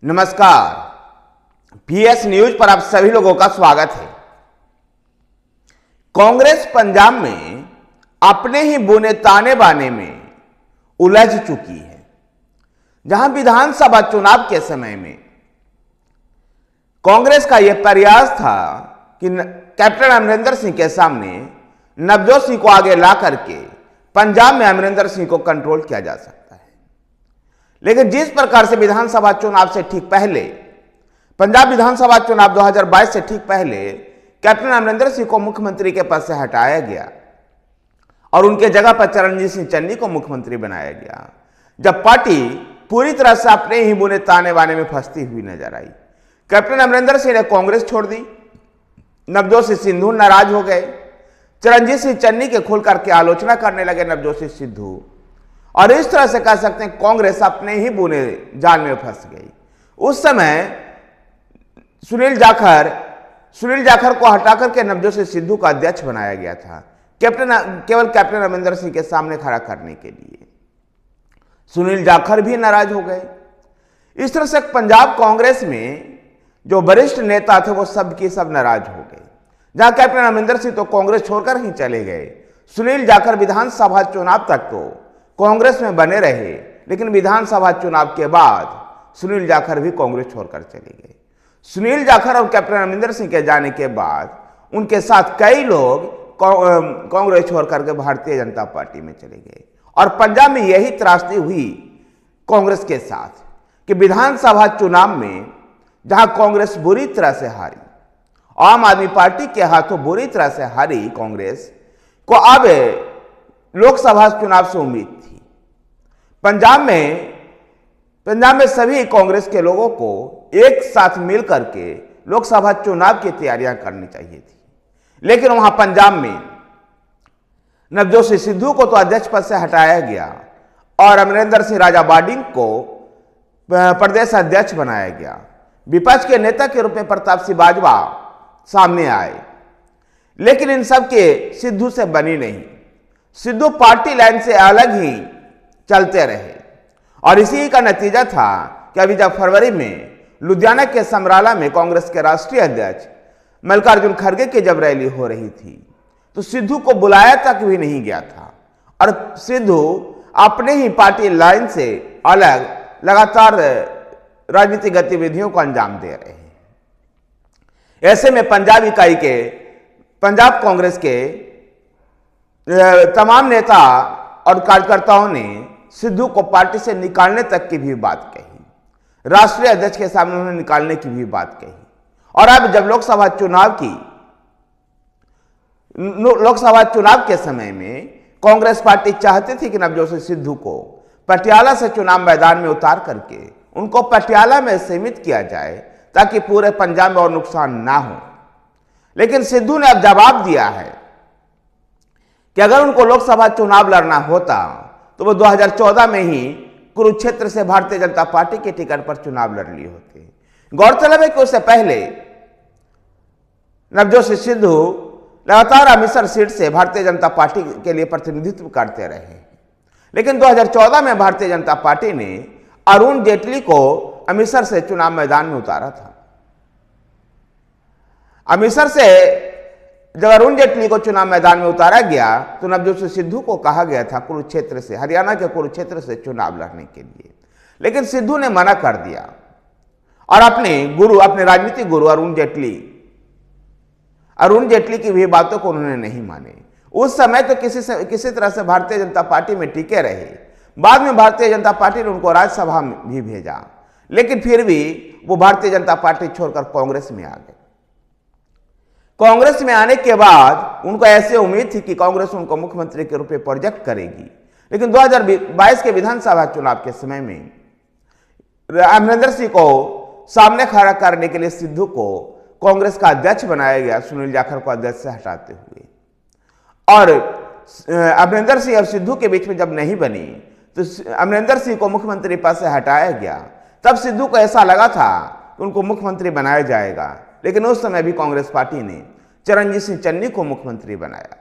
नमस्कार, PS news पर आप सभी लोगों का स्वागत है। कांग्रेस पंजाब में अपने ही बुने ताने बाने में उलझ चुकी है। जहां विधानसभा चुनाव के समय में कांग्रेस का यह प्रयास था कि कैप्टन अमरिंदर सिंह के सामने नवजोत सिंह को आगे ला करके पंजाब में अमरिंदर सिंह को कंट्रोल किया जा सकता है, लेकिन जिस प्रकार से विधानसभा चुनाव से ठीक पहले, पंजाब विधानसभा चुनाव 2022 से ठीक पहले कैप्टन अमरिंदर सिंह को मुख्यमंत्री के पद से हटाया गया और उनके जगह पर चरणजीत सिंह चन्नी को मुख्यमंत्री बनाया गया, जब पार्टी पूरी तरह से अपने ही बुने ताने बाने में फंसती हुई नजर आई। कैप्टन अमरिंदर सिंह ने कांग्रेस छोड़ दी, नवजोत सिंह सिद्धू नाराज हो गए, चरणजीत सिंह चन्नी के खुल करके आलोचना करने लगे नवजोत सिंह सिद्धू, और इस तरह से कह सकते हैं कांग्रेस अपने ही बुने जाल में फंस गई। उस समय सुनील जाखर को हटाकर के नवजोत सिंह सिद्धू का अध्यक्ष बनाया गया था, केवल कैप्टन अमरिंदर सिंह के सामने खड़ा करने के लिए। सुनील जाखर भी नाराज हो गए। इस तरह से पंजाब कांग्रेस में जो वरिष्ठ नेता थे वो सब के सब नाराज हो गए। जहां कैप्टन अमरिंदर सिंह तो कांग्रेस छोड़कर ही चले गए, सुनील जाखर विधानसभा चुनाव तक तो कांग्रेस में बने रहे, लेकिन विधानसभा चुनाव के बाद सुनील जाखर भी कांग्रेस छोड़कर चले गए। सुनील जाखर और कैप्टन अमरिंदर सिंह के जाने के बाद उनके साथ कई लोग कांग्रेस छोड़कर के भारतीय जनता पार्टी में चले गए, और पंजाब में यही त्रासदी हुई कांग्रेस के साथ कि विधानसभा चुनाव में जहां कांग्रेस बुरी तरह से हारी, आम आदमी पार्टी के हाथों बुरी तरह से हारी कांग्रेस को अब लोकसभा चुनाव से उम्मीद थी। पंजाब में सभी कांग्रेस के लोगों को एक साथ मिलकर के लोकसभा चुनाव की तैयारियां करनी चाहिए थी, लेकिन वहां पंजाब में नवजोत सिंह सिद्धू को तो अध्यक्ष पद से हटाया गया और अमरिंदर सिंह राजा बार्डिंग को प्रदेश अध्यक्ष बनाया गया। विपक्ष के नेता के रूप में प्रताप सिंह बाजवा सामने आए, लेकिन इन सब के सिद्धू से बनी नहीं। सिद्धू पार्टी लाइन से अलग ही चलते रहे, और इसी का नतीजा था कि अभी जब फरवरी में लुधियाना के समराला में कांग्रेस के राष्ट्रीय अध्यक्ष मल्लिकार्जुन खड़गे की जब रैली हो रही थी, तो सिद्धू को बुलाया तक भी नहीं गया था, और सिद्धू अपने ही पार्टी लाइन से अलग लगातार राजनीतिक गतिविधियों को अंजाम दे रहे हैं। ऐसे में पंजाब कांग्रेस के तमाम नेता और कार्यकर्ताओं ने सिद्धू को पार्टी से निकालने तक की भी बात कही, राष्ट्रीय अध्यक्ष के सामने उन्हें निकालने की भी बात कही। और अब जब लोकसभा चुनाव के समय में कांग्रेस पार्टी चाहती थी कि नवजोत सिंह सिद्धू को पटियाला से चुनाव मैदान में उतार करके उनको पटियाला में सीमित किया जाए ताकि पूरे पंजाब में और नुकसान ना हो, लेकिन सिद्धू ने अब जवाब दिया है कि अगर उनको लोकसभा चुनाव लड़ना होता तो वो 2014 में ही कुरुक्षेत्र से भारतीय जनता पार्टी के टिकट पर चुनाव लड़ लिए होते। गौरतलब है कि उससे पहले नवजोत सिंह सिद्धू लगातार अमृतसर सीट से भारतीय जनता पार्टी के लिए प्रतिनिधित्व करते रहे, लेकिन 2014 में भारतीय जनता पार्टी ने अरुण जेटली को अमृतसर से चुनाव मैदान में उतारा था। अमृतसर से जब अरुण जेटली को चुनाव मैदान में उतारा गया तो नवजोत सिंह सिद्धू को कहा गया था कुरुक्षेत्र से, हरियाणा के कुरुक्षेत्र से चुनाव लड़ने के लिए, लेकिन सिद्धू ने मना कर दिया और अपने राजनीतिक गुरु अरुण जेटली की भी बातों को उन्होंने नहीं माने। उस समय तो किसी तरह से भारतीय जनता पार्टी में टिके रहे। बाद में भारतीय जनता पार्टी ने उनको राज्यसभा में भी भेजा, लेकिन फिर भी वो भारतीय जनता पार्टी छोड़कर कांग्रेस में आ गए। कांग्रेस में आने के बाद उनको ऐसे उम्मीद थी कि कांग्रेस उनको मुख्यमंत्री के रूप में प्रोजेक्ट करेगी, लेकिन 2022 के विधानसभा चुनाव के समय में अमरिंदर सिंह को सामने खड़ा करने के लिए सिद्धू को कांग्रेस का अध्यक्ष बनाया गया, सुनील जाखर को अध्यक्ष से हटाते हुए। और अमरिंदर सिंह और सिद्धू के बीच में जब नहीं बनी तो अमरिंदर सिंह को मुख्यमंत्री पद से हटाया गया। तब सिद्धू को ऐसा लगा था कि उनको मुख्यमंत्री बनाया जाएगा, लेकिन उस समय भी कांग्रेस पार्टी ने चरणजीत सिंह चन्नी को मुख्यमंत्री बनाया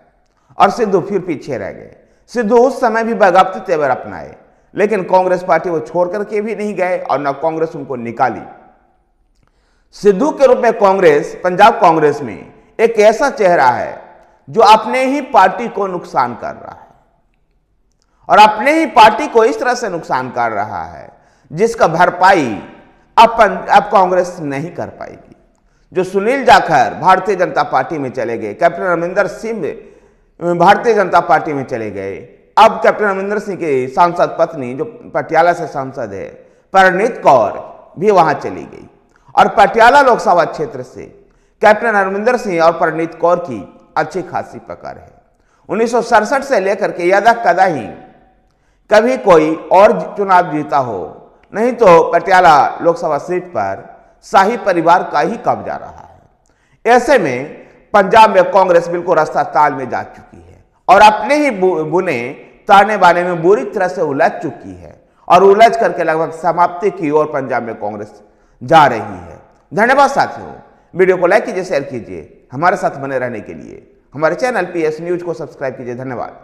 और सिद्धू फिर पीछे रह गए। सिद्धू उस समय भी बगावती तेवर अपनाए, लेकिन कांग्रेस पार्टी वो छोड़ करके भी नहीं गए और न कांग्रेस उनको निकाली। सिद्धू के रूप में कांग्रेस, पंजाब कांग्रेस में एक ऐसा चेहरा है जो अपने ही पार्टी को नुकसान कर रहा है और अपने ही पार्टी को इस तरह से नुकसान कर रहा है जिसका भरपाई अब कांग्रेस नहीं कर पाएगी। जो सुनील जाखड़ भारतीय जनता पार्टी में चले गए, कैप्टन अमरिंदर सिंह भारतीय जनता पार्टी में चले गए, अब कैप्टन अमरिंदर सिंह की सांसद पत्नी जो पटियाला से सांसद है परनीत कौर भी वहां चली गई और पटियाला लोकसभा क्षेत्र से कैप्टन अमरिंदर सिंह और परनीत कौर की अच्छी खासी पकड़ है। 1967 से लेकर के यदा कदा ही कभी कोई और चुनाव जीता हो, नहीं तो पटियाला लोकसभा सीट पर शाही परिवार का ही कब्जा रहा है। ऐसे में पंजाब में कांग्रेस बिल्कुल रास्ता ताल में जा चुकी है और अपने ही बुने ताने बाने में बुरी तरह से उलझ चुकी है और उलझ करके लगभग समाप्ति की ओर पंजाब में कांग्रेस जा रही है। धन्यवाद साथियों, वीडियो को लाइक कीजिए, शेयर कीजिए, हमारे साथ बने रहने के लिए हमारे चैनल PS न्यूज को सब्सक्राइब कीजिए। धन्यवाद।